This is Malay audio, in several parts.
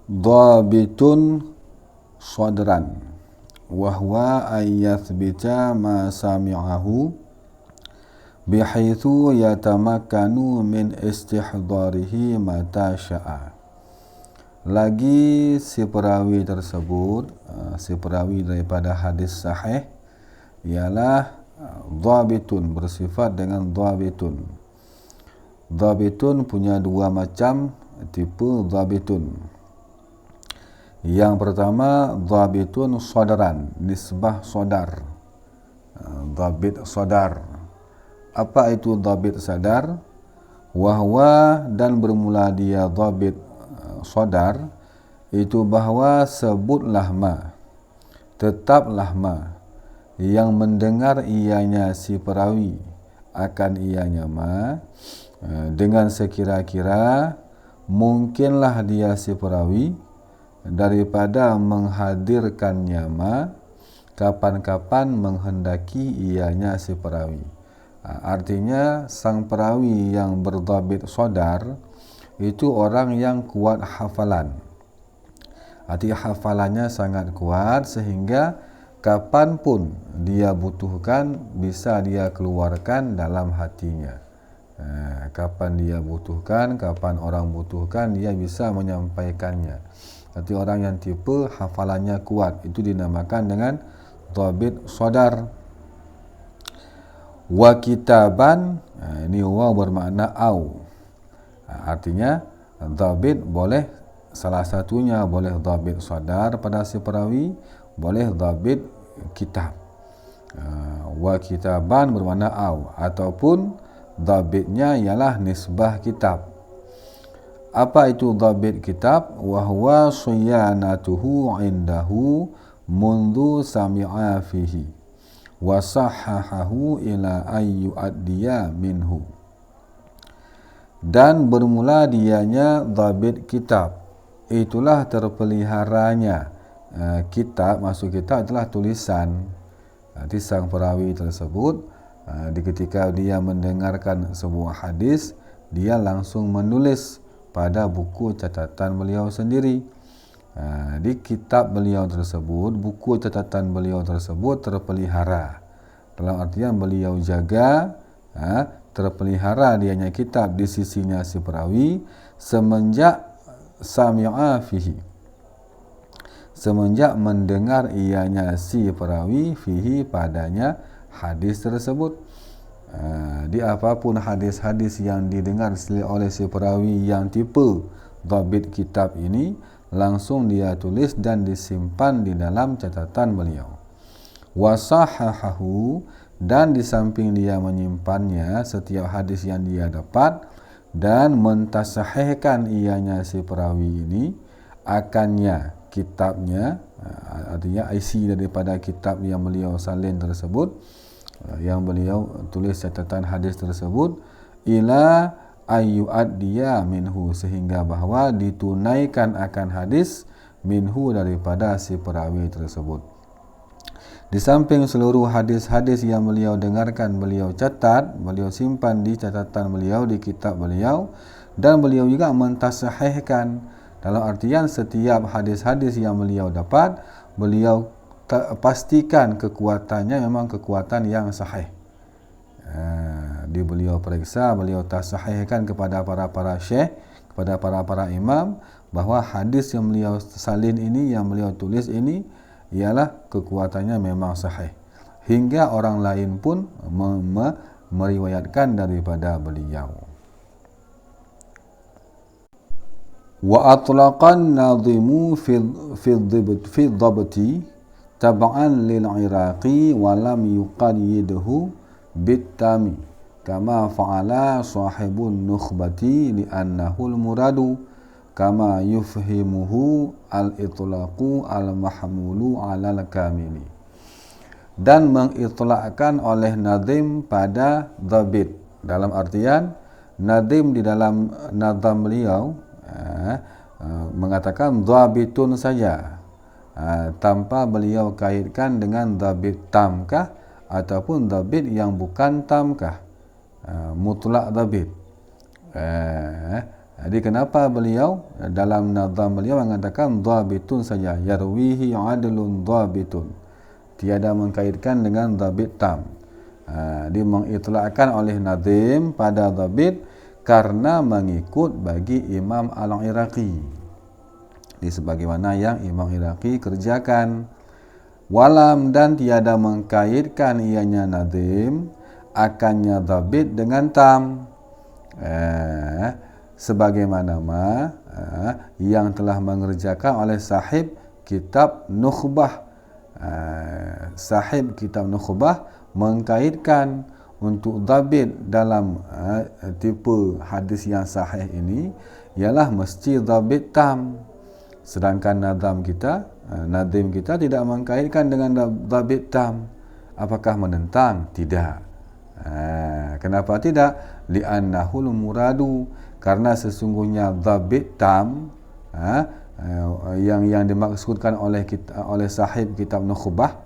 dhabitun sadran wa huwa ayyathbita ma sami'ahu bihaitsu yatamakkanu min istihdarihi mata sya'a. Lagi si perawi tersebut, si perawi daripada hadis sahih ialah dhabitun, bersifat dengan dhabitun. Dhabitun punya dua macam tipe dhabitun. Yang pertama dhabitun sadaran, nisbah sadar. Dhabit sadar. Apa itu dhabit sadar? Wahwa, dan bermula dia dhabit sadar itu bahawa sebutlah ma, tetaplah ma, yang mendengar ianya si perawi akan ianya ma, dengan sekira-kira mungkinlah dia si perawi daripada menghadirkannya ma kapan-kapan menghendaki ianya si perawi. Artinya sang perawi yang berdhabit sadar itu orang yang kuat hafalan. Artinya hafalannya sangat kuat sehingga kapanpun dia butuhkan bisa dia keluarkan dalam hatinya. Kapan dia butuhkan, kapan orang butuhkan, dia bisa menyampaikannya. Arti orang yang tipe hafalannya kuat itu dinamakan dengan dhabit sadar. Wa kitaban, ini waw bermakna au. Artinya dhabit boleh salah satunya, boleh dhabit sadar pada si perawi, boleh dhabit kitab. Wa kitaban bermakna au, ataupun dhabitnya ialah nisbah kitab. Apa itu dhabit kitab? Wa huwa siyanatuhu indahu mundu sami'a fihi wa sahahahu ila ayyu addiya minhu. Dan bermula dianya dhabit kitab, itulah terpeliharanya kitab. Maksud kitab itulah tulisan. Nanti sang perawi tersebut ketika dia mendengarkan sebuah hadis, dia langsung menulis pada buku catatan beliau sendiri. Di kitab beliau tersebut, buku catatan beliau tersebut terpelihara. Dalam artian beliau jaga, terpelihara dianya kitab di sisinya si perawi semenjak sami'a fihi, semenjak mendengar ianya si perawi fihi padanya hadis tersebut. Di apapun hadis-hadis yang didengar oleh si perawi yang tipe dhabit kitab ini, langsung dia tulis dan disimpan di dalam catatan beliau. Wasahahahu, dan di samping dia menyimpannya setiap hadis yang dia dapat dan mentasahihkan ianya si perawi ini akannya kitabnya, artinya isi daripada kitab yang beliau salin tersebut, yang beliau tulis catatan hadis tersebut, ila ayyu'ad dia minhu, sehingga bahawa ditunaikan akan hadis minhu daripada si perawi tersebut. Di samping seluruh hadis-hadis yang beliau dengarkan, beliau catat, beliau simpan di catatan beliau, di kitab beliau, dan beliau juga mentasahihkan. Dalam artian setiap hadis-hadis yang beliau dapat, beliau pastikan kekuatannya memang kekuatan yang sahih. Di beliau periksa, beliau tasahihkan kepada para syekh, kepada para imam, bahawa hadis yang beliau salin ini, yang beliau tulis ini ialah kekuatannya memang sahih, hingga orang lain pun meriwayatkan daripada beliau. Wa atlaqan nadhimu fi dhabti tab'an lil iraqi wa lam yuqayyidhu bitami kama fa'ala sahibun nukhbati li'annahu al-muradu kama yufhimuhu al-itlaqu al-mahmulu 'alal kamili. Dan mengitlaqkan oleh nazim pada dhabit, dalam artian nazim di dalam nazam beliau mengatakan dhabitun saja, tanpa beliau kaitkan dengan dhabit tamkah ataupun dhabit yang bukan tamkah, mutlak dhabit. Jadi kenapa beliau dalam nazam beliau mengatakan dhabitun saja, yarwihi adlun dhabitun, tiada mengkaitkan dengan dhabit tam. Dia mengitlaqkan oleh nazim pada dhabit karena mengikut bagi Imam Al-Iraqi, di sebagaimana yang Imam Iraqi kerjakan. Walam, dan tiada mengkaitkan ianya nazim akannya dhabit dengan tam, sebagaimana yang telah mengerjakan oleh sahib kitab Nukhbah. Sahib kitab Nukhbah mengkaitkan untuk dhabit dalam tipe hadis yang sahih ini ialah mesti dhabit tam, sedangkan nazim kita tidak mengkaitkan dengan dhabit tam. Apakah menentang? Tidak. Kenapa tidak? Li'annahul muradu, karena sesungguhnya dhabit tam yang dimaksudkan oleh sahib kitab Nukhbah,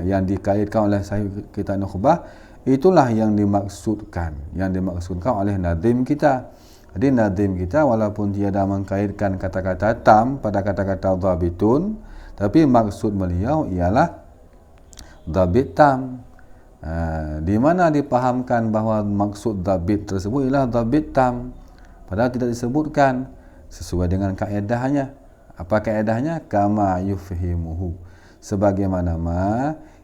yang dikaitkan oleh sahib kitab Nukhbah, itulah yang dimaksudkan oleh nazim kita. Jadi nazim kita walaupun tiada mengkaitkan kata-kata tam pada kata-kata dhabitun, tapi maksud beliau ialah dhabit tam. Di mana dipahamkan bahawa maksud dhabit tersebut ialah dhabit tam, padahal tidak disebutkan sesuai dengan kaedahnya. Apa kaedahnya? Kama yufhimuhu, sebagaimana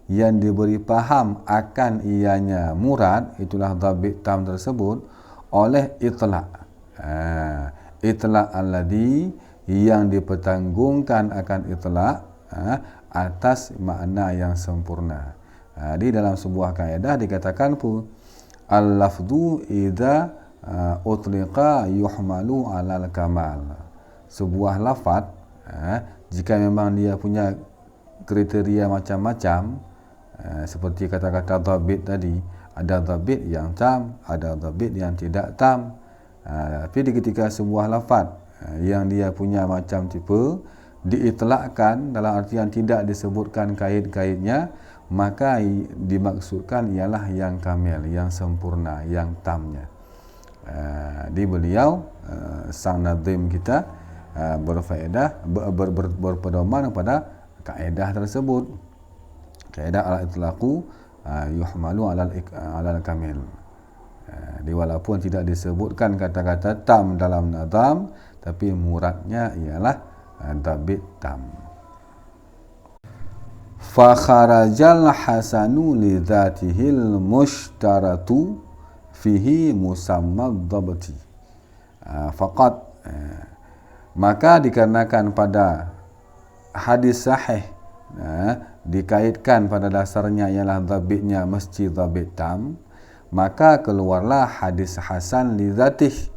yang diberi paham akan ianya murad, itulah dhabit tam tersebut, oleh itlaq. Itlaq alladhi, yang dipertanggungkan akan itlaq atas makna yang sempurna. Di dalam sebuah kaedah dikatakan pun al-lafdhu idza utliqa yuhmalu alal kamal. Sebuah lafaz jika memang dia punya kriteria macam-macam, seperti kata-kata dhabit tadi, ada dhabit yang tam, ada dhabit yang tidak tam. Tapi ketika sebuah lafaz yang dia punya macam tipe diitlakkan dalam artian tidak disebutkan kait-kaitnya, maka dimaksudkan ialah yang kamil, yang sempurna, yang tamnya. Di beliau sang nazim kita berfaedah berpedoman kepada kaedah tersebut, kaedah al-itlaqu yuhmalu alal kamil. Walaupun tidak disebutkan kata-kata tam dalam nazam, tapi muradnya ialah dhabit tam. Fa kharajal hasanu li dzatihil mushtaratu fihi musamma dhabti. Faqat, maka dikarenakan pada hadis sahih dikaitkan pada dasarnya ialah dhabitnya mesti dhabit tam, maka keluarlah hadis hasan li dzatih.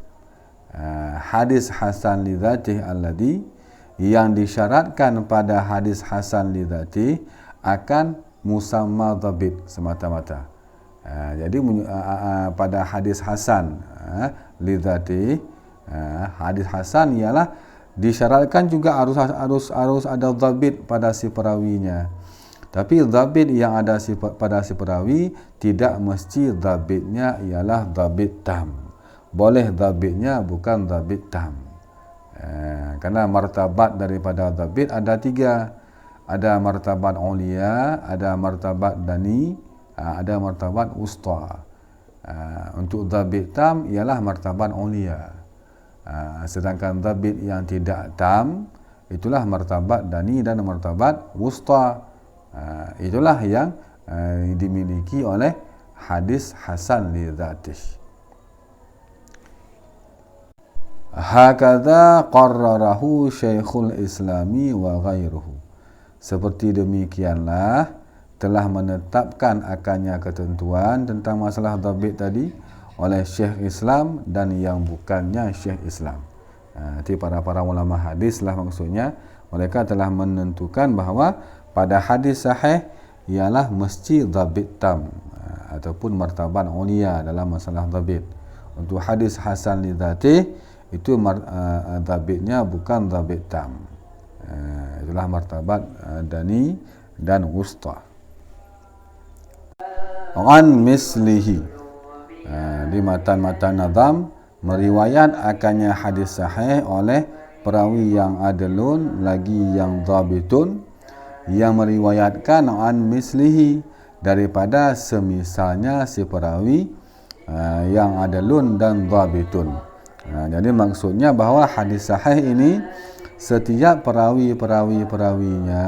Hadis hasan li dzatih alladhi, yang disyaratkan pada hadis hasan li dzatih akan musamma dhabit semata-mata. Jadi pada hadis hasan li dzatih, hadis hasan ialah disyaratkan juga harus ada dhabit pada si perawinya. Tapi dhabit yang ada pada si perawi tidak mesti dhabitnya ialah dhabit tam. Boleh dhabitnya bukan dhabit tam. Karena martabat daripada dhabit ada 3. Ada martabat ulia, ada martabat dani, ada martabat usta. Untuk dhabit tam ialah martabat ulia. Sedangkan dhabit yang tidak tam itulah martabat dani dan martabat wusta. Itulah yang dimiliki oleh hadis hasan li dzatih. Hakadha qarrarahu Syekhul Islami wa ghairuhu. Seperti demikianlah telah menetapkan akannya ketentuan tentang masalah dhabit tadi oleh Syekh Islam dan yang bukannya Syekh Islam. Nanti para ulama hadis lah maksudnya, mereka telah menentukan bahawa pada hadis sahih ialah mesti dhabit tam ataupun martabat ulia dalam masalah dhabit. Untuk hadis hasan li dzatih itu dhabitnya bukan dhabit tam. Itulah martabat dani dan wusta. An mislihi, di matan-matan nazam meriwayat akannya hadis sahih oleh perawi yang adlun lagi yang dhabitun, yang meriwayatkan an mislihi, daripada semisalnya si perawi yang adlun dan dhabitun. Jadi maksudnya bahawa hadis sahih ini setiap perawinya,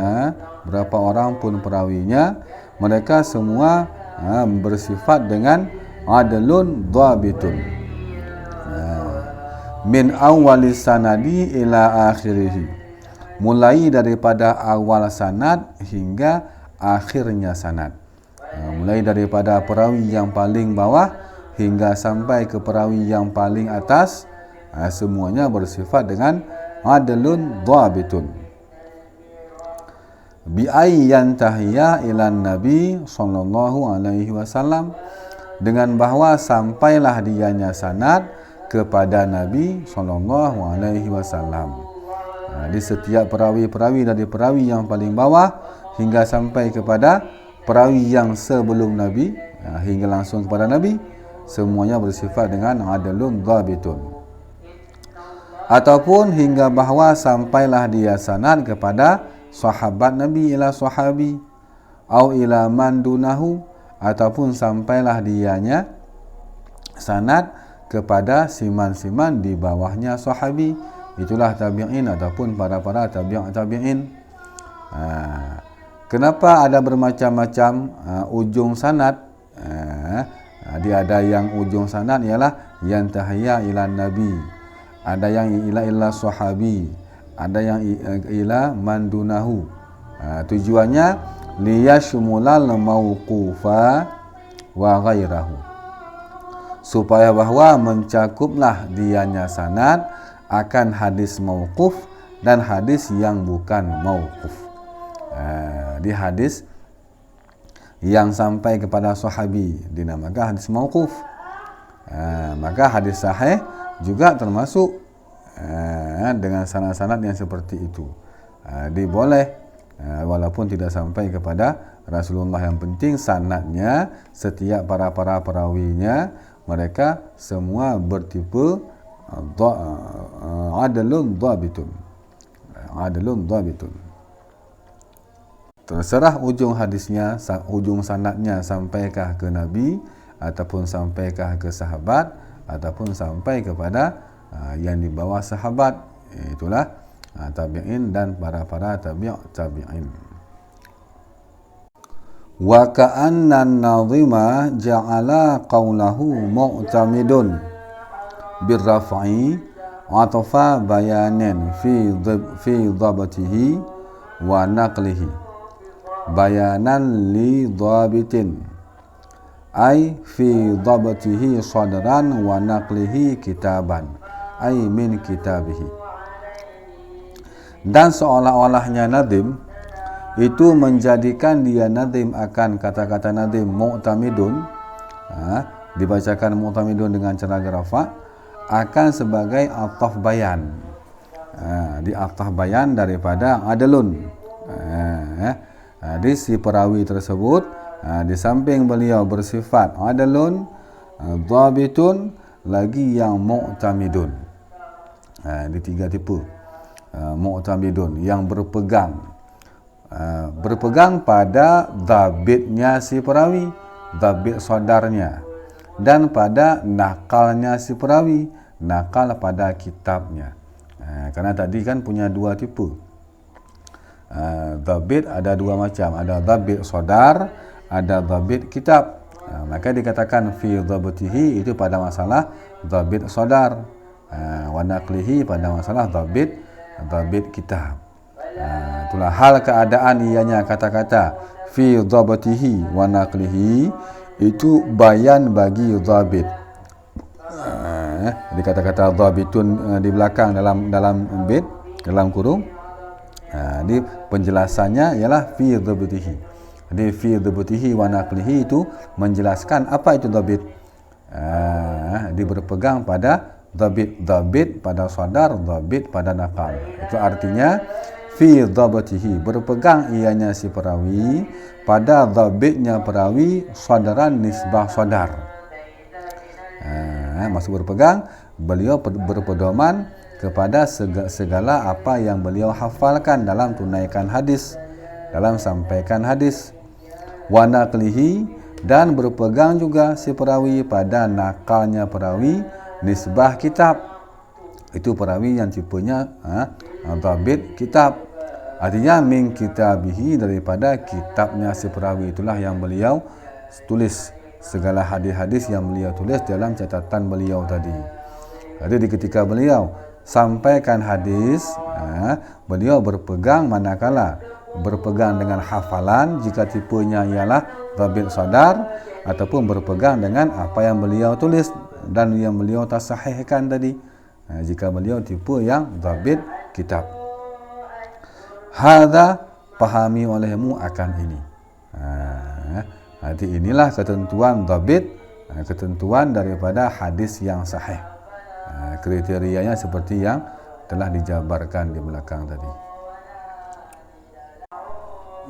berapa orang pun perawinya, mereka semua bersifat dengan adlun dhabitun, min awwalis sanadi ila akhirih, mulai daripada awal sanad hingga akhirnya sanad. Mulai daripada perawi yang paling bawah hingga sampai ke perawi yang paling atas, semuanya bersifat dengan adlun dhabitun. Bi ayyan tahiyya ilan nabi sallallahu alaihi wasallam, dengan bahawa sampailah dianya sanad kepada Nabi sallallahu alaihi wasallam. Di setiap perawi-perawi dari perawi yang paling bawah hingga sampai kepada perawi yang sebelum Nabi, hingga langsung kepada Nabi, semuanya bersifat dengan adlun dhabitun. Ataupun hingga bahawa sampailah dia sanad kepada sahabat Nabi ila sahabi, au ila man dunahu, ataupun sampailah dianya sanad kepada siman-siman di bawahnya sahabi, itulah tabi'in ataupun para tabi'in. Kenapa ada bermacam-macam ujung sanad? Dia ada yang ujung sanad ialah yang tahiyya ila nabi, ada yang ila sahabi, ada yang ila mandunahu. Tujuannya liyashmulal mauqufa wa ghairahu, supaya bahawa mencakuplah dianya sanad akan hadis mauquf dan hadis yang bukan mauquf. Di hadis yang sampai kepada sahabi dinamakan hadis mauquf. Maka hadis sahih juga termasuk dengan sanad-sanad yang seperti itu. Diboleh walaupun tidak sampai kepada Rasulullah. Yang penting sanadnya, setiap para perawinya, mereka semua bertipe adlun dhabitun. Terserah ujung hadisnya, ujung sanadnya sampaikah ke Nabi, ataupun sampaikah ke sahabat, ataupun sampai kepada yang di bawah sahabat, itulah tabi'in dan para tabi'in. Wa ka'anna an-nadhima ja'ala qawlahu mu'tamidun birraf'i atafa bayanan fi dhabatihi wa naqlihi, bayanan li dhabitin, ay fi dhabatihi sadran wa naqlihi kitaban, ay min kitabihi. Dan seolah-olahnya nadim itu menjadikan dia nadim akan kata-kata nadim mu'tamidun, dibacakan mu'tamidun dengan cara rafa, akan sebagai ataf bayan, di ataf bayan daripada adlun. Di si perawi tersebut, di samping beliau bersifat adlun, dhabitun, lagi yang mu'tamidun. Di tiga tipe. Mu'tamidun, yang berpegang pada dhabitnya si perawi, dhabit saudarnya, dan pada nakalnya si perawi, nakal pada kitabnya. Karena tadi kan punya dua tipe. Dhabit ada dua macam, ada dhabit saudar, ada dhabit kitab. Maka dikatakan fi dhabtihi itu pada masalah dhabit saudar, wa naqlihi pada masalah dhabit kitab. Itulah hal keadaan ianya kata-kata fi dhabtihi wa naqlihi, itu bayan bagi dhabit. Jadi kata-kata dhabitun di belakang dalam bait, dalam kurung, di penjelasannya ialah fi dhabtihi. Jadi fi dhabtihi wa naqlihi itu menjelaskan apa itu dhabit. Dia berpegang pada dhabit pada sadar, dhabit pada nakal. Itu artinya fi dhabtihi, berpegang ianya si perawi pada dhabitnya perawi, sadaran nisbah sadar. Maksud berpegang beliau berpedoman kepada segala apa yang beliau hafalkan dalam tunaikan hadis, dalam sampaikan hadis. Wa naqlihi, dan berpegang juga si perawi pada nakalnya perawi nisbah kitab. Itu perawi yang tipenya dhabit kitab. Artinya min kitabihi, daripada kitabnya si perawi itulah yang beliau tulis segala hadis-hadis yang beliau tulis dalam catatan beliau tadi. Jadi ketika beliau sampaikan hadis, beliau berpegang manakala berpegang dengan hafalan jika tipenya ialah dhabit sadar, ataupun berpegang dengan apa yang beliau tulis dan yang beliau tasahihkan tadi, jika beliau tipe yang dhabit kitab. Hadza, pahami olehmu akan ini. Nanti inilah ketentuan dhabit, ketentuan daripada hadis yang sahih. Kriterianya seperti yang telah dijabarkan di belakang tadi.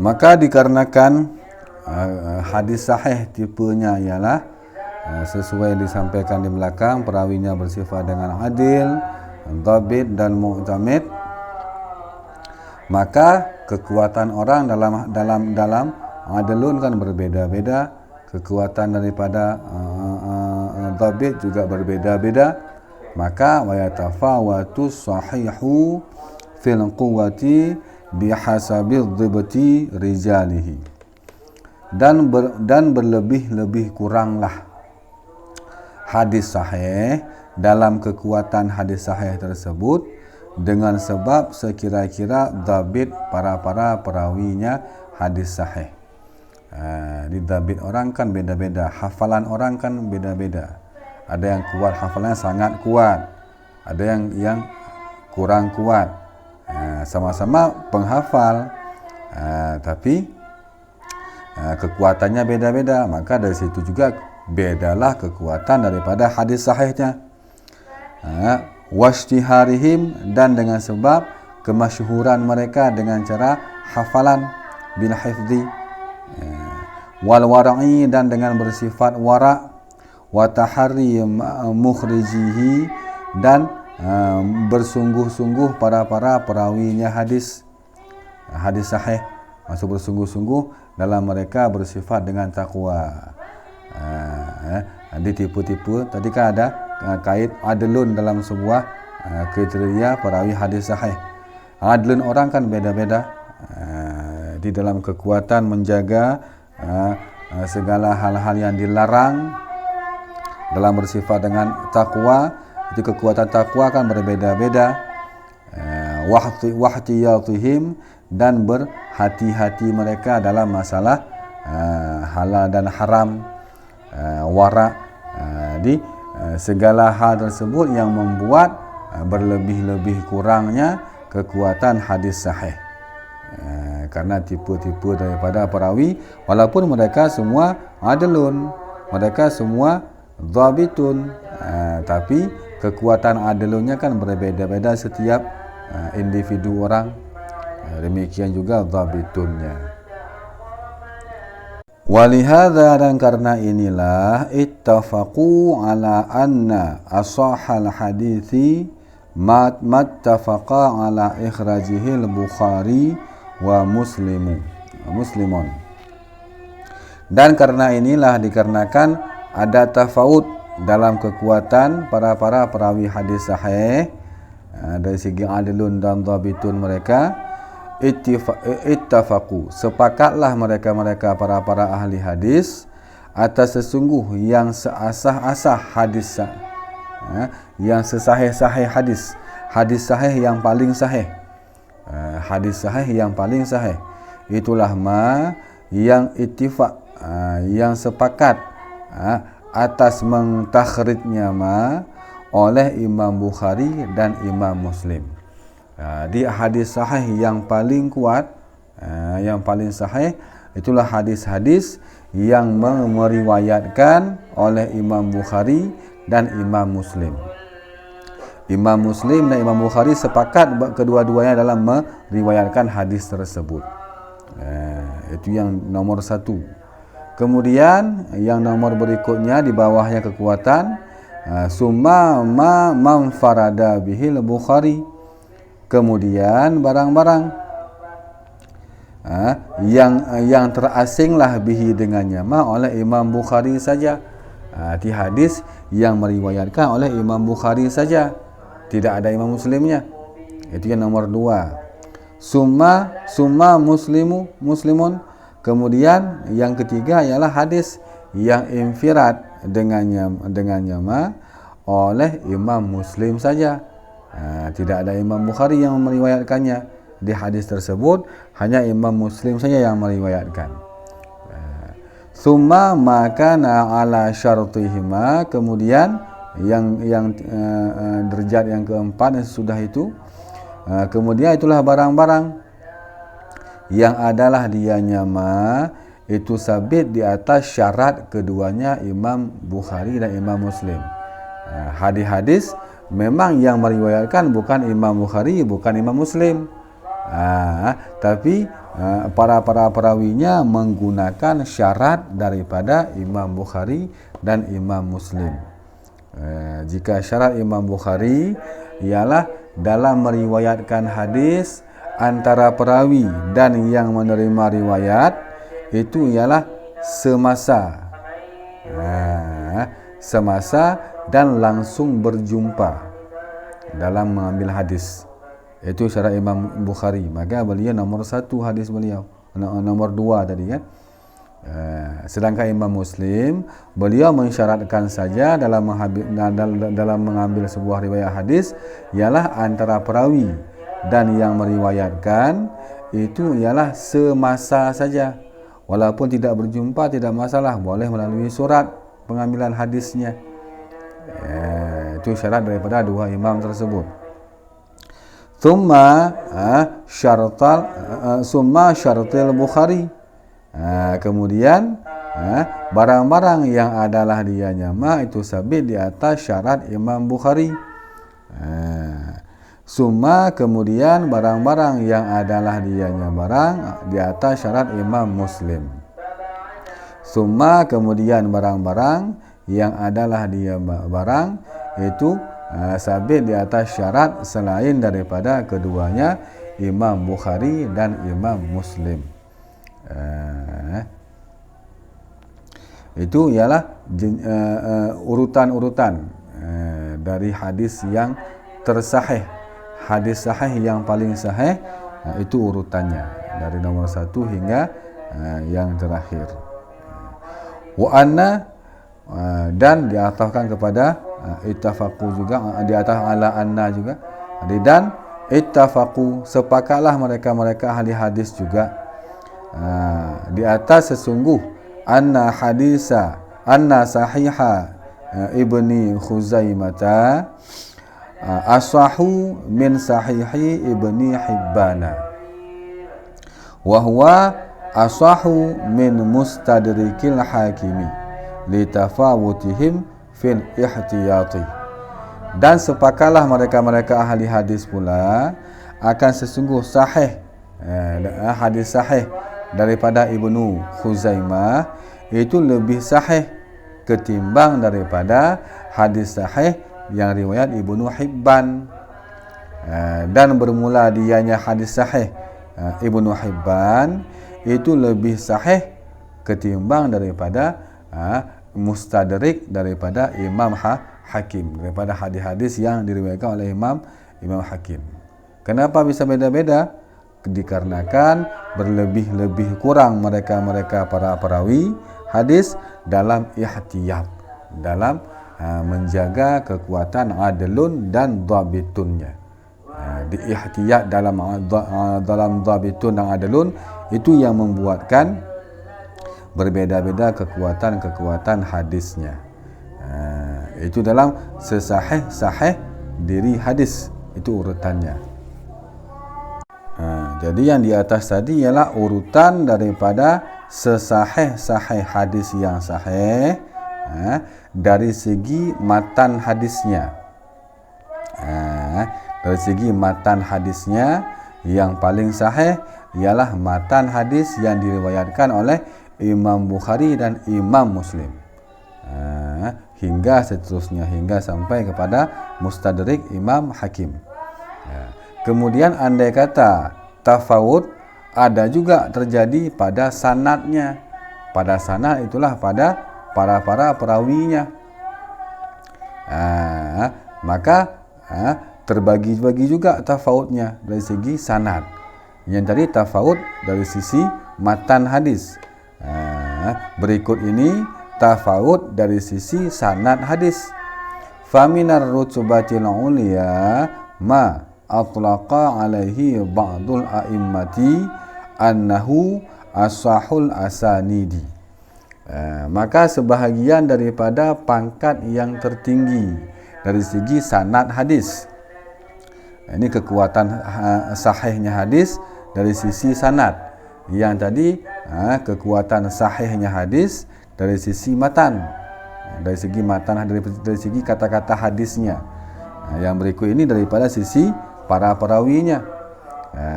Maka dikarenakan hadis sahih tipenya ialah sesuai disampaikan di belakang, perawinya bersifat dengan adil, dhabit dan mu'tamid, maka kekuatan orang dalam adlun kan berbeda-beda, kekuatan daripada dhabit juga berbeda-beda. Maka wa yatafawatu sahihu fil quwwati bihasabi dhibti rijalihi, dan berlebih-lebih kuranglah hadis sahih dalam kekuatan hadis sahih tersebut dengan sebab sekira-kira dhabit para perawinya hadis sahih. Di dhabit orang kan beda-beda, hafalan orang kan beda-beda. Ada yang kuat, hafalannya sangat kuat, ada yang kurang kuat. Sama-sama penghafal, tapi kekuatannya beda-beda. Maka dari situ juga bedalah kekuatan daripada hadis sahihnya. Washtiharihim, dan dengan sebab kemasyhuran mereka dengan cara hafalan bil hifzi, wal wara'i, dan dengan bersifat wara', wa tahari mukhrijihi, dan bersungguh-sungguh para perawinya hadis sahih, maksud bersungguh-sungguh dalam mereka bersifat dengan takwa. Di tipu-tipu tadi kan ada kait adlun dalam sebuah kriteria perawi hadis sahih. Adlun orang kan beda-beda di dalam kekuatan menjaga segala hal-hal yang dilarang, dalam bersifat dengan takwa. Itu kekuatan takwa kan berbeda-beda. Wahtiyatihim, dan berhati-hati mereka dalam masalah halal dan haram, wara', di segala hal tersebut yang membuat berlebih-lebih kurangnya kekuatan hadis sahih. Karena tipe-tipe daripada perawi, walaupun mereka semua adlun, mereka semua dhabitun, tapi kekuatan adlunnya kan berbeda-beda setiap individu orang. Demikian juga dhabitunnya. Walihadza, dan karena inilah ittafaqu ala anna ashahal hadithi mattafaqa ala ikhrajihi al-Bukhari wa Muslimun. Dan karena inilah, dikarenakan ada tafawut dalam kekuatan para perawi hadis sahih dari segi adlun dan dhabitun mereka, ittafaqu, sepakatlah mereka para ahli hadis atas sesungguh yang seasah-asah hadis, yang sesahih-sahih hadis sahih yang paling sahih, hadis sahih yang paling sahih, itulah yang ittifaq, yang sepakat atas mentakhrijnya oleh Imam Bukhari dan Imam Muslim. Di hadis sahih yang paling kuat, yang paling sahih, itulah hadis-hadis yang meriwayatkan oleh Imam Bukhari dan Imam Muslim. Imam Muslim dan Imam Bukhari sepakat kedua-duanya dalam meriwayatkan hadis tersebut. Itu yang nomor satu. Kemudian yang nomor berikutnya di bawahnya kekuatan Summa ma manfarada bihil Bukhari. Kemudian barang-barang yang terasinglah bihi dengannya oleh Imam Bukhari saja. Di hadis yang meriwayatkan oleh Imam Bukhari saja, tidak ada Imam Muslimnya. Itu yang nomor 2. Summa muslimun. Kemudian yang ketiga ialah hadis yang infirad dengannya oleh Imam Muslim saja. Tidak ada Imam Bukhari yang meriwayatkannya. Di hadis tersebut hanya Imam Muslim saja yang meriwayatkan. Summa makana ala syartihima. Kemudian yang derajat yang keempat sudah itu. Kemudian itulah barang-barang yang adalah dianya itu sabit di atas syarat keduanya Imam Bukhari dan Imam Muslim. Hadis-hadis memang yang meriwayatkan bukan Imam Bukhari, bukan Imam Muslim, tapi para perawinya menggunakan syarat daripada Imam Bukhari dan Imam Muslim. Jika syarat Imam Bukhari ialah dalam meriwayatkan hadis antara perawi dan yang menerima riwayat itu ialah semasa dan langsung berjumpa dalam mengambil hadis. Itu syarat Imam Bukhari. Maka beliau nomor 1 hadis beliau, nomor 2 tadi kan. Sedangkan Imam Muslim beliau mensyaratkan saja dalam mengambil sebuah riwayat hadis ialah antara perawi dan yang meriwayatkan itu ialah semasa saja, walaupun tidak berjumpa tidak masalah, boleh melalui surat pengambilan hadisnya. Itu syarat daripada dua imam tersebut. Summa syaratil Bukhari. Kemudian barang-barang yang adalah dianya itu sabit di atas syarat Imam Bukhari. Summa kemudian barang-barang yang adalah dianya barang di atas syarat Imam Muslim. Summa kemudian barang-barang yang adalah dia barang itu sabit di atas syarat selain daripada keduanya Imam Bukhari dan Imam Muslim. Itu ialah urutan-urutan dari hadis yang tersahih. Hadis sahih yang paling sahih itu urutannya dari nomor 1 hingga yang terakhir. Wa anna dan diatafkan kepada ittafaqu juga, di atas ala anna juga. Dan ittafaqu sepakatlah mereka ahli hadis juga di atas sesungguh anna sahiha ibni Khuzaimah asahu min sahihi ibni Hibbana wa huwa asahu min mustadrikil hakimi litafawutihim fil ihtiyati. Dan sepakatlah mereka ahli hadis pula akan sesungguh sahih hadis sahih daripada Ibnu Khuzaimah itu lebih sahih ketimbang daripada hadis sahih yang riwayat Ibnu Hibban. Dan bermula dianya hadis sahih Ibnu Hibban itu lebih sahih ketimbang daripada mustadrik daripada Imam Hakim, daripada hadis-hadis yang diriwayatkan oleh Imam Hakim. Kenapa bisa beda-beda? Dikarenakan berlebih-lebih kurang mereka para perawi hadis dalam ihtiyat, dalam menjaga kekuatan adlun dan dhabitunnya. Di ihtiyat dalam dhabitun dan adlun itu yang membuatkan berbeda-beda kekuatan hadisnya. Itu dalam sesahih diri hadis, itu urutannya. Jadi yang di atas tadi ialah urutan daripada sesahih hadis yang sahih dari segi matan hadisnya. Dari segi matan hadisnya yang paling sahih ialah matan hadis yang diriwayatkan oleh Imam Bukhari dan Imam Muslim. hingga seterusnya, hingga sampai kepada Mustadrik Imam Hakim. Kemudian andai kata tafawud ada juga terjadi pada sanadnya. Pada sanad itulah pada para perawinya. Maka terbagi-bagi juga tafawudnya dari segi sanad. Yang tadi tafawud dari sisi matan hadis. Berikut ini tafawud dari sisi sanad hadis. Faminar rutubatil ulia ma atlaqa alaihi ba'dul a'immati annahu asahul asanidi. Maka sebahagian daripada pangkat yang tertinggi dari segi sanad hadis. Ini kekuatan sahihnya hadis dari sisi sanad. Yang tadi kekuatan sahihnya hadis dari sisi matan. Dari segi matan, dari segi kata-kata hadisnya. Yang berikut ini daripada sisi para perawinya.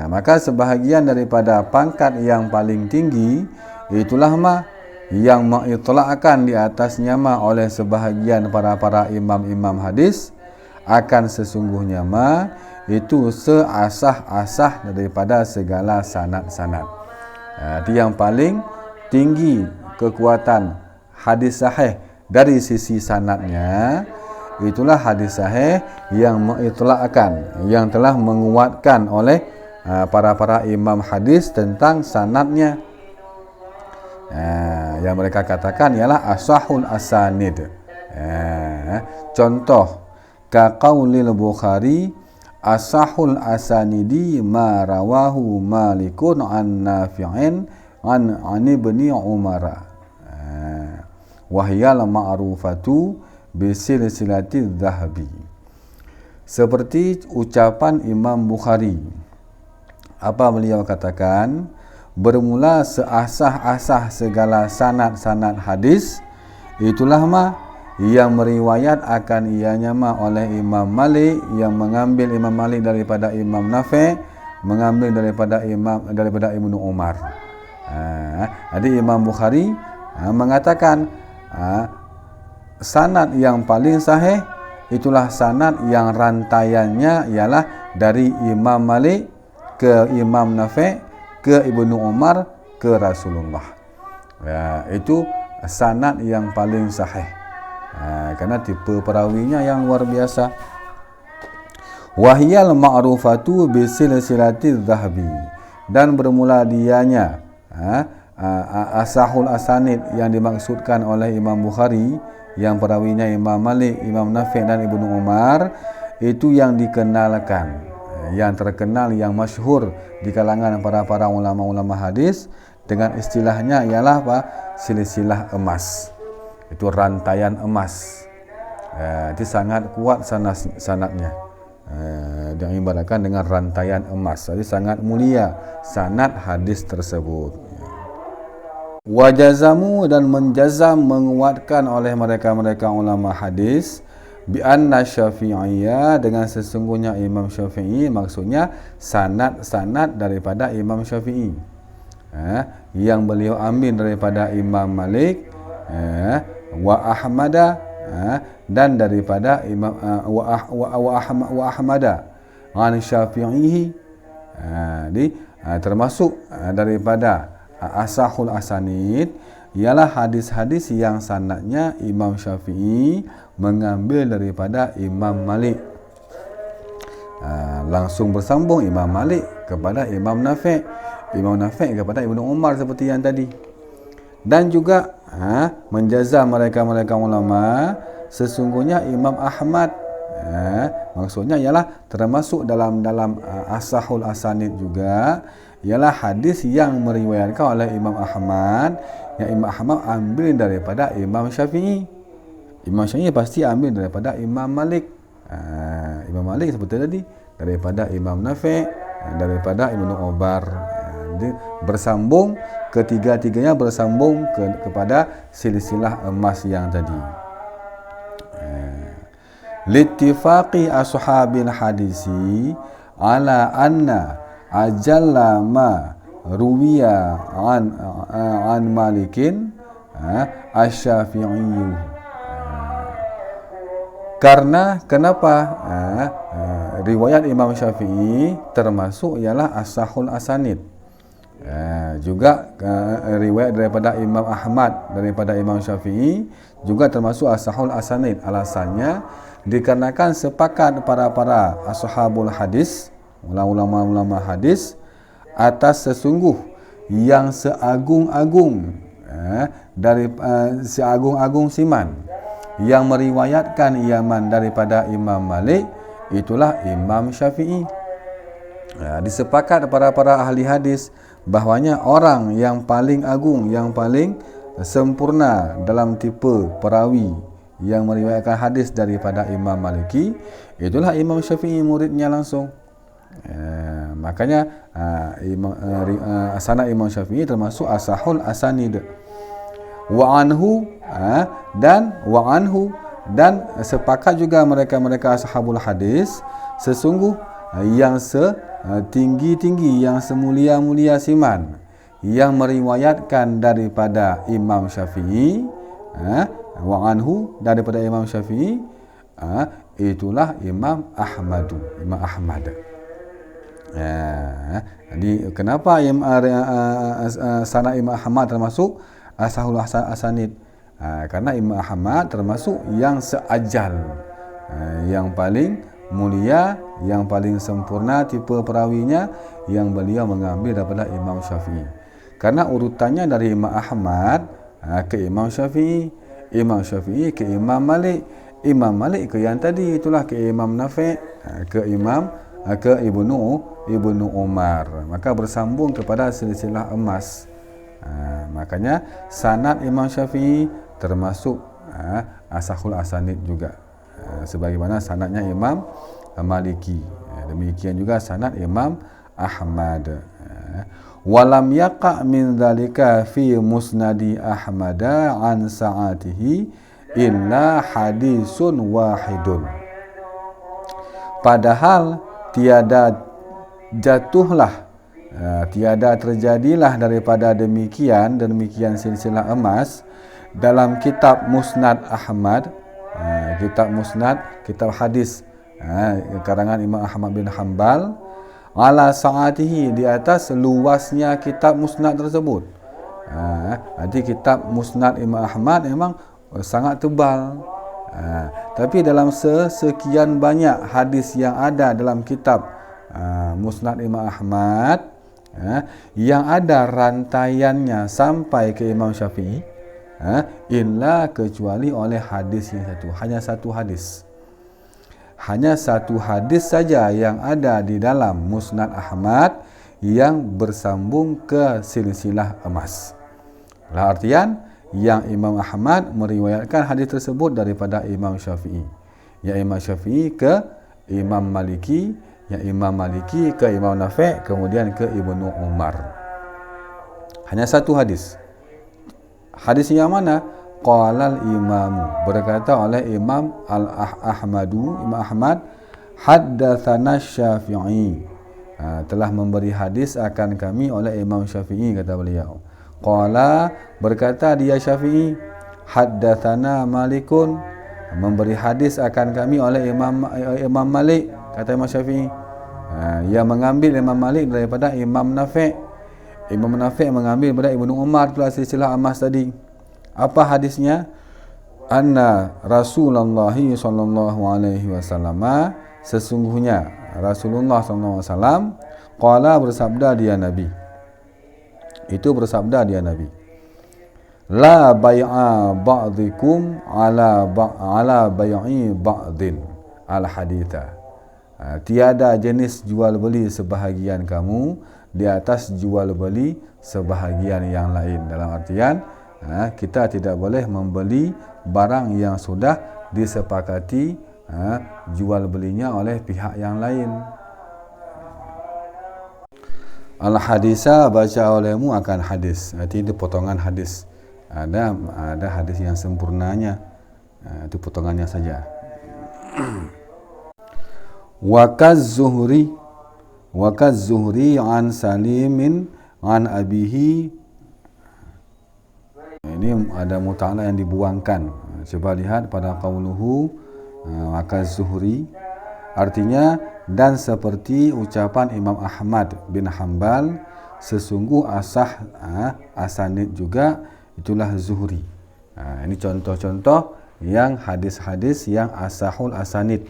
Maka sebahagian daripada pangkat yang paling tinggi itulah yang mengitlaqkan di atasnya oleh sebahagian para imam-imam hadis akan sesungguhnya itu seasah-asah daripada segala sanad-sanad. Itu yang paling tinggi kekuatan hadis sahih dari sisi sanadnya, itulah hadis sahih yang mengitlaqkan, yang telah menguatkan oleh para imam hadis tentang sanadnya. Yang mereka katakan ialah asahul asanid. Contoh ka qaulil Bukhari asahul asanidi ma rawahu Malikun an Nafi'in an ibni Umar. Wahyal ma'rufatu bisilsilati dhahabi. Seperti ucapan Imam Bukhari. Apa beliau katakan? Bermula seasah-asah segala sanad-sanad hadis itulah yang meriwayat akan ianya oleh Imam Malik, yang mengambil Imam Malik daripada Imam Nafi', mengambil daripada Ibnu Umar. Jadi Imam Bukhari mengatakan sanad yang paling sahih itulah sanad yang rantaiannya ialah dari Imam Malik ke Imam Nafi', ke Ibnu Umar, ke Rasulullah. Itu sanad yang paling sahih. Karena tipe perawinya yang luar biasa. Wahyal ma'rufatu bisilsilati dhahabi. Dan bermula dianya asahul asanid yang dimaksudkan oleh Imam Bukhari, yang perawinya Imam Malik, Imam Nafi' dan Ibnu Umar, itu yang dikenalkan, yang terkenal, yang masyhur di kalangan para ulama-ulama hadis dengan istilahnya ialah silsilah emas. Itu rantaian emas. Itu sangat kuat sanadnya. Yang ibaratkan dengan rantaian emas. Jadi sangat mulia sanad hadis tersebut. Wajazamu, dan menjazam, menguatkan oleh mereka ulama hadis bi anna Syafi'iyya, dengan sesungguhnya Imam Syafi'i, maksudnya sanad daripada Imam Syafi'i, yang beliau ambil daripada Imam Malik, wa Ahmada, dan daripada Imam wa Ahmada an Syafi'i, termasuk daripada asahul asanid ialah hadis-hadis yang sanadnya Imam Syafi'i mengambil daripada Imam Malik. Langsung bersambung Imam Malik kepada Imam Nafi', Imam Nafi' kepada Ibnu Umar seperti yang tadi. Dan juga menjaza mereka ulama sesungguhnya Imam Ahmad, maksudnya ialah termasuk dalam asahul asanid juga ialah hadis yang meriwayatkan oleh Imam Ahmad, yang Imam Ahmad ambil daripada Imam Syafi'i. Imam Syafi'i pasti ambil daripada Imam Malik. Imam Malik seperti tadi daripada Imam Nafi', daripada Ibnu Umar. Jadi bersambung, ketiga-tiganya bersambung kepada silsilah emas yang tadi. Littifaqi ashabil hadisi ala anna ajalla ma ruwiya an Malikin asy-Syafi'i. Karena kenapa? Riwayat Imam Syafi'i termasuk ialah as-sahul asanid. Juga riwayat daripada Imam Ahmad daripada Imam Syafi'i juga termasuk as-sahul asanid. Alasannya dikarenakan sepakat para ashabul hadis, ulama-ulama hadis, atas sesungguh yang seagung-agung dari seagung-agung siman yang meriwayatkan iaman daripada Imam Malik, itulah Imam Syafi'i. Disepakat para ahli hadis bahwanya orang yang paling agung, yang paling sempurna dalam tipe perawi yang meriwayatkan hadis daripada Imam Maliki, itulah Imam Syafi'i, muridnya langsung. Makanya sanad Imam Syafi'i termasuk asahul asanid. Wa anhu dan sepakat juga mereka ashabul hadis sesungguh yang setinggi-tinggi, yang semulia-mulia siman yang meriwayatkan daripada Imam Syafi'i, wa anhu, daripada Imam Syafi'i, itulah Imam Ahmad. Jadi kenapa sanad Imam Ahmad termasuk asahul asanid? Karena Imam Ahmad termasuk yang seajal, yang paling mulia, yang paling sempurna tipe perawinya, yang beliau mengambil daripada Imam Syafi'i. Karena urutannya dari Imam Ahmad ke Imam Syafi'i, Imam Syafi'i ke Imam Malik, Imam Malik ke yang tadi, itulah ke Imam Nafi', ke Ibnu Umar. Maka bersambung kepada silsilah emas. Makanya sanad Imam Syafi'i termasuk asahul asanid juga, sebagaimana sanadnya Imam Maliki. Demikian juga sanad Imam Ahmad. Walam yaqa' min dzalika fi musnadi Ahmad an sa'atihi illa hadisun wahidun. Padahal tiada terjadilah daripada demikian silsilah emas dalam kitab Musnad Ahmad, kitab hadis karangan Imam Ahmad bin Hanbal, ala sa'atihi, di atas luasnya kitab Musnad tersebut. Jadi kitab Musnad Imam Ahmad memang sangat tebal, tapi dalam sekian banyak hadis yang ada dalam kitab Musnad Imam Ahmad, yang ada rantaiannya sampai ke Imam Syafi'i, illa kecuali oleh hadis yang satu. Hanya satu hadis saja yang ada di dalam Musnad Ahmad yang bersambung ke silsilah emas. Artian yang Imam Ahmad meriwayatkan hadis tersebut daripada Imam Syafi'i, yang Imam Syafi'i ke Imam Maliki, yang Imam Maliki ke Imam Nafi', kemudian ke Ibnu Umar. Hanya satu hadis. Hadis yang mana? Qalal imamu, berkata oleh Imam Imam Ahmad, haddatsana Syafi'i, telah memberi hadis akan kami oleh Imam Syafi'i, kata beliau. Qala, berkata dia Syafi'i, haddatsana Malikun, memberi hadis akan kami oleh Imam Malik, kata Imam Syafi'i. Yang mengambil Imam Malik daripada Imam Nafi'. Imam Nafi' mengambil daripada Ibnu Umar, pula silsilah emas tadi. Apa hadisnya? Anna Rasulullah sallallahu alaihi wasallam, sesungguhnya Rasulullah sallallahu alaihi wasallam, qala, bersabda dia Nabi. Itu bersabda dia Nabi. La bai'a ba'dikum ala bai'i ba'din al haditha. Tiada jenis jual beli sebahagian kamu di atas jual beli sebahagian yang lain. Dalam artian kita tidak boleh membeli barang yang sudah disepakati jual belinya oleh pihak yang lain. Al-hadisa, baca olehmu akan hadis. Arti itu potongan hadis. Ada hadis yang sempurnanya, itu potongannya saja. Wakaz Zuhri an Salimin an abihi. Ini ada muta'ala yang dibuangkan. Coba lihat pada qauluhu maka Zuhri artinya dan seperti ucapan Imam Ahmad bin Hanbal, sesungguh asanid juga itulah Zuhri. Ini contoh-contoh yang hadis-hadis yang asahul asanid.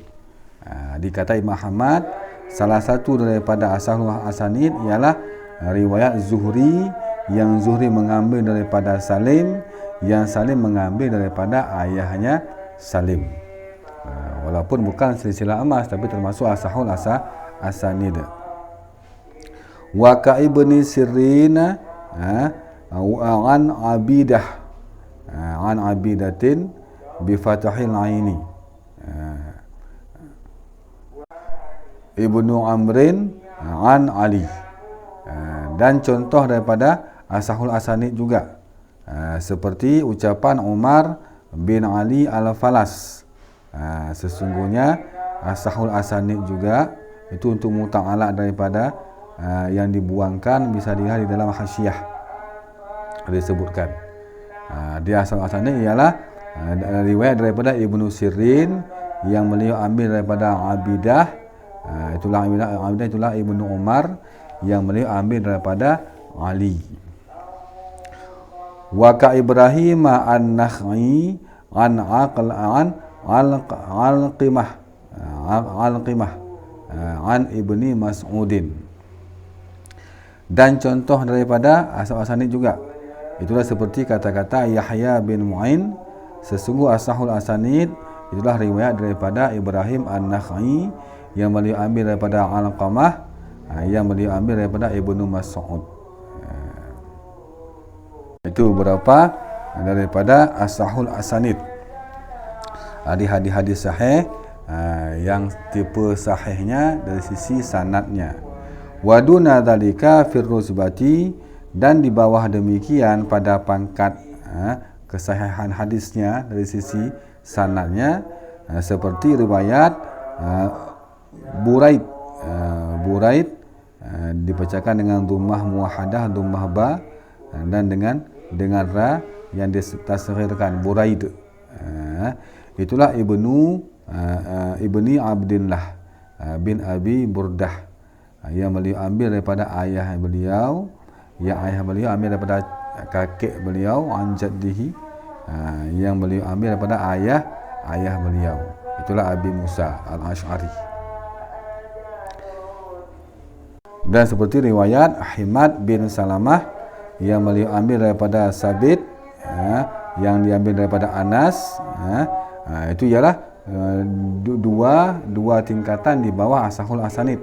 Dikata Imam Ahmad, salah satu daripada asahul asanid ialah riwayat Zuhri, yang Zuhri mengambil daripada Salim, yang Salim mengambil daripada ayahnya Salim. Walaupun bukan silsilah emas, tapi termasuk asahul asanid. Wa ka ibni Sirin an Abidah an Abidatin bi fathil aini Ibnu Amrin an Ali. Dan contoh daripada asahul asanid juga seperti ucapan Umar bin Ali al-Falas. Sesungguhnya asahul asanid juga itu untuk muta'alaq daripada yang dibuangkan, bisa dilihat di dalam hasyiah disebutkan. Di asahul asanid ialah riwayat daripada Ibnu Sirin yang beliau ambil daripada Abidah, itulah Ibnu Umar yang beliau ambil daripada Ali. Wa ka Ibrahim an-Nakhai an Alqimah an Ibni Mas'udin. Dan contoh daripada asal-asanid juga itulah seperti kata-kata Yahya bin Mu'in, sesungguh asahul asanid itulah riwayat daripada Ibrahim an-Nakhai yang beliau ambil daripada Alqamah, yang beliau ambil daripada Ibnu Mas'ud. Itu beberapa daripada asahul asanid. Hadis-hadis sahih yang tipe sahihnya dari sisi sanadnya. Wa duna dzalika fir rutbati, dan di bawah demikian pada pangkat kesahihan hadisnya dari sisi sanadnya, seperti riwayat Buraid dibacakan dengan dhammah muwahhadah, dhammah ba, dan dengan ra yang ditasghirkan Buraid. Itulah Ibni Abdillah bin Abi Burdah yang beliau ambil daripada ayah beliau, yang ayah beliau ambil daripada kakek beliau an jaddihi, yang beliau ambil daripada ayah beliau, itulah Abi Musa al-Ash'ari. Dan seperti riwayat Ahmad bin Salamah yang beliau ambil daripada Sabit, yang diambil daripada Anas, itu ialah dua tingkatan di bawah asahul asanid.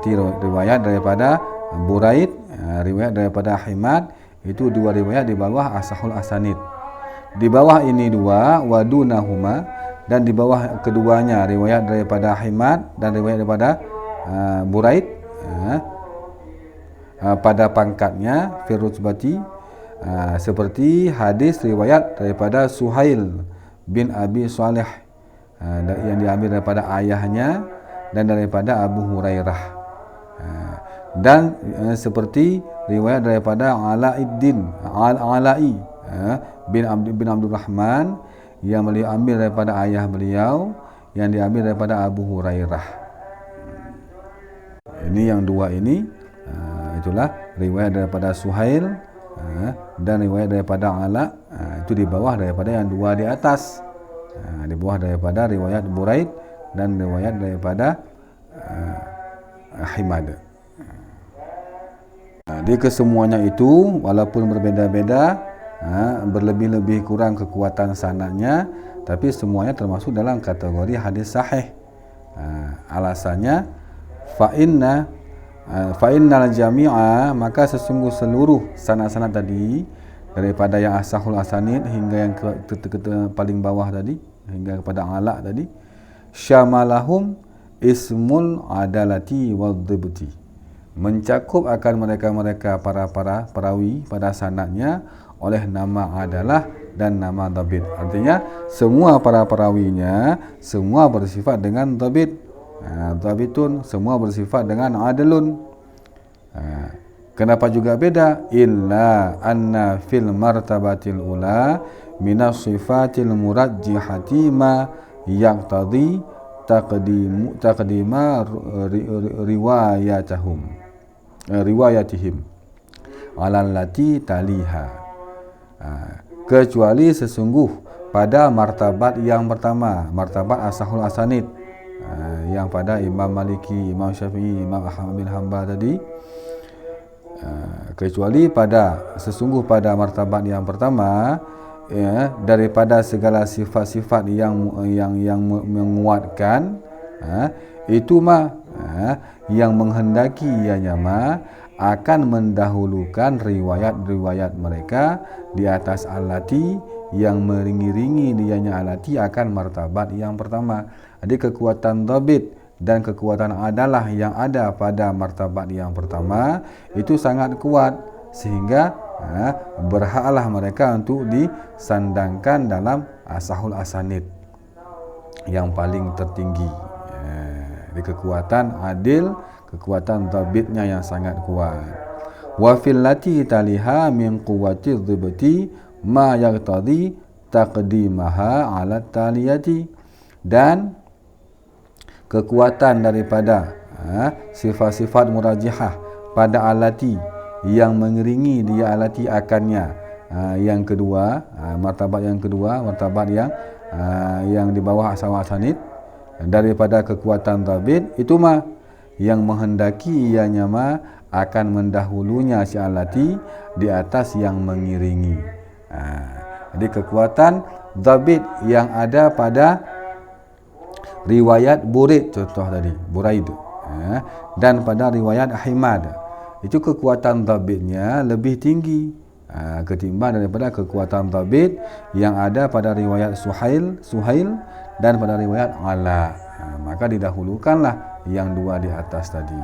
Riwayat daripada Buraid, riwayat daripada Ahmad, itu dua riwayat di bawah asahul asanid. Di bawah ini dua wadunahuma, dan di bawah keduanya riwayat daripada Ahmad dan riwayat daripada Buraid, pada pangkatnya firutbati, seperti hadis riwayat daripada Suhail bin Abi Saleh yang diambil daripada ayahnya dan daripada Abu Hurairah, dan seperti riwayat daripada Alai bin Abdul Rahman yang beliau ambil daripada ayah beliau yang diambil daripada Abu Hurairah. Ini yang dua ini, itulah riwayat daripada Suhail dan riwayat daripada Ala, itu di bawah daripada yang dua di atas, di bawah daripada riwayat Buraid dan riwayat daripada Ahmad. Di kesemuanya itu walaupun berbeza-beza, berlebih-lebih kurang kekuatan sanadnya, tapi semuanya termasuk dalam kategori hadis sahih. Alasannya fa'innal jami'a, maka sesungguh seluruh sanad-sanad tadi daripada yang asahul asanid hingga yang paling bawah tadi, hingga kepada ala tadi, syamalahum ismul adalati wadzibti, mencakup akan mereka-mereka para perawi pada sanadnya oleh nama adalah dan nama dhabit. Artinya semua para perawinya semua bersifat dengan dhabit, dhabitun, semua bersifat dengan adalun. Kenapa juga beda? Illa anna fil martabatil ula minas sifatil murajjihati ma yaqtadi taqdima riwayatihim alallati taliha. Kecuali sesungguh pada martabat yang pertama, martabat asahul asanid, yang pada Imam Maliki, Imam Syafi'i, Imam Ahmad bin Hanbal tadi, kecuali pada sesungguh pada martabat yang pertama, ya, daripada segala sifat-sifat yang menguatkan, itu mah yang menghendaki ianya mah akan mendahulukan riwayat-riwayat mereka di atas alati yang mengiringi dianya alati akan martabat yang pertama. Jadi kekuatan dhabit dan kekuatan adalah yang ada pada martabat yang pertama itu sangat kuat, sehingga berhaklah mereka untuk disandangkan dalam asahul asanid yang paling tertinggi. Di kekuatan adil, kekuatan dhabitnya yang sangat kuat. Wa fil lati taliha min quwwati dhibti ma yaqtadi taqdimaha ala taliyati, dan kekuatan daripada sifat-sifat murajihah pada alati yang mengiringi dia alati akannya. Yang kedua, martabat yang kedua, martabat yang di bawah asal asanid, daripada kekuatan dhabit itu mah yang menghendaki ianya mah akan mendahulunya si alati di atas yang mengiringi. Jadi kekuatan dhabit yang ada pada riwayat Burid, contoh tadi Buraid, dan pada riwayat Ahmad, itu kekuatan dhabitnya lebih tinggi ketimbang daripada kekuatan dhabit yang ada pada riwayat Suhail dan pada riwayat Ala. Maka didahulukanlah yang dua di atas tadi.